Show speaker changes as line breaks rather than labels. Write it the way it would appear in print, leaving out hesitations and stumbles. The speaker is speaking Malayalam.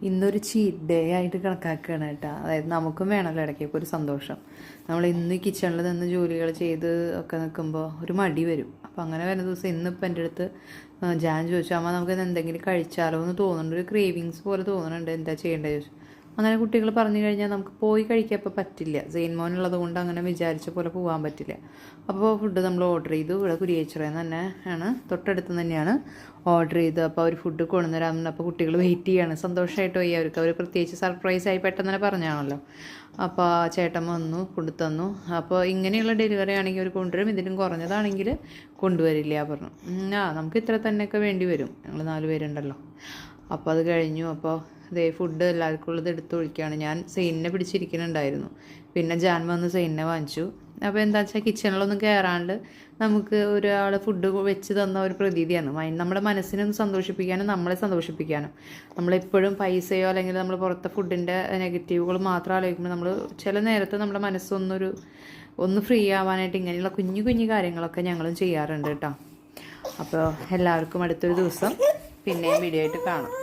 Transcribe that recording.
ഇന്നൊരു ചീറ്റ് ഡേ ആയിട്ട് കണക്കാക്കുകയാണ് കേട്ടോ. അതായത് നമുക്കും വേണമല്ലോ ഇടയ്ക്കൊക്കെ ഒരു സന്തോഷം. നമ്മൾ ഇന്ന് കിച്ചണിൽ നിന്ന് ജോലികൾ ചെയ്ത് ഒക്കെ നിൽക്കുമ്പോൾ ഒരു മടി വരും. അപ്പോൾ അങ്ങനെ വരുന്ന ദിവസം ഇന്നിപ്പോൾ എൻ്റെ അടുത്ത് ജാൻ ചോദിച്ചു, അമ്മ നമുക്ക് എന്തെങ്കിലും കഴിച്ചാലോ എന്ന് തോന്നുന്നുണ്ട്, ഒരു ക്രേവിങ്സ് പോലെ തോന്നുന്നുണ്ട്, എന്താ ചെയ്യേണ്ടത് ചോദിച്ചു. അങ്ങനെ കുട്ടികൾ പറഞ്ഞു കഴിഞ്ഞാൽ നമുക്ക് പോയി കഴിക്കാൻ ഇപ്പോൾ പറ്റില്ല, സെയിൻ മോനുള്ളത് കൊണ്ട് അങ്ങനെ വിചാരിച്ച പോലെ പോകാൻ പറ്റില്ല. അപ്പോൾ ഫുഡ് നമ്മൾ ഓർഡർ ചെയ്തു. ഇവിടെ കുരിയേച്ചിറയിൽ തന്നെ ആണ്, തൊട്ടടുത്ത് തന്നെയാണ് ഓർഡർ ചെയ്ത്. അപ്പോൾ അവർ ഫുഡ് കൊണ്ടുവരാമെന്ന്. അപ്പോൾ കുട്ടികൾ വെയിറ്റ് ചെയ്യാണ്. സന്തോഷമായിട്ട് പോയി അവർക്ക്. അവർ പ്രത്യേകിച്ച് സർപ്രൈസായി പെട്ടെന്ന് തന്നെ പറഞ്ഞാണല്ലോ. അപ്പോൾ ചേട്ടൻ വന്നു, കൊണ്ടുതന്നു. അപ്പോൾ ഇങ്ങനെയുള്ള ഡെലിവറി ആണെങ്കിൽ അവർ കൊണ്ടുവരും, ഇതിലും കുറഞ്ഞതാണെങ്കിൽ കൊണ്ടുവരില്ല പറഞ്ഞു. നമുക്ക് ഇത്ര തന്നെയൊക്കെ വേണ്ടി വരും, ഞങ്ങൾ 4 പേരുണ്ടല്ലോ. അപ്പോൾ അത് കഴിഞ്ഞു. അപ്പോൾ ഇതേ ഫുഡ് എല്ലാവർക്കും ഉള്ളത് എടുത്തൊഴിക്കുകയാണ്. ഞാൻ സെയിനിനെ പിടിച്ചിരിക്കുന്നുണ്ടായിരുന്നു. പിന്നെ ജാൻ വന്ന് സെയിനിനെ വാങ്ങിച്ചു. അപ്പോൾ എന്താ വെച്ചാൽ കിച്ചണിലൊന്നും കയറാണ്ട് നമുക്ക് ഒരാൾ ഫുഡ് വെച്ച് തന്ന ഒരു പ്രതീതിയാണ്. നമ്മുടെ മനസ്സിനൊന്ന് സന്തോഷിപ്പിക്കാനും നമ്മളെ സന്തോഷിപ്പിക്കാനും. നമ്മളെപ്പോഴും പൈസയോ അല്ലെങ്കിൽ നമ്മൾ പുറത്തെ ഫുഡിൻ്റെ നെഗറ്റീവുകൾ മാത്രം ആലോചിക്കുമ്പോൾ നമ്മൾ ചില നേരത്ത് നമ്മുടെ മനസ്സൊന്ന് ഫ്രീ ആവാനായിട്ട് ഇങ്ങനെയുള്ള കുഞ്ഞു കുഞ്ഞു കാര്യങ്ങളൊക്കെ ഞങ്ങളും ചെയ്യാറുണ്ട് കേട്ടോ. അപ്പോൾ എല്ലാവർക്കും അടുത്തൊരു ദിവസം പിന്നെയും വീഡിയോ ആയിട്ട് കാണാം.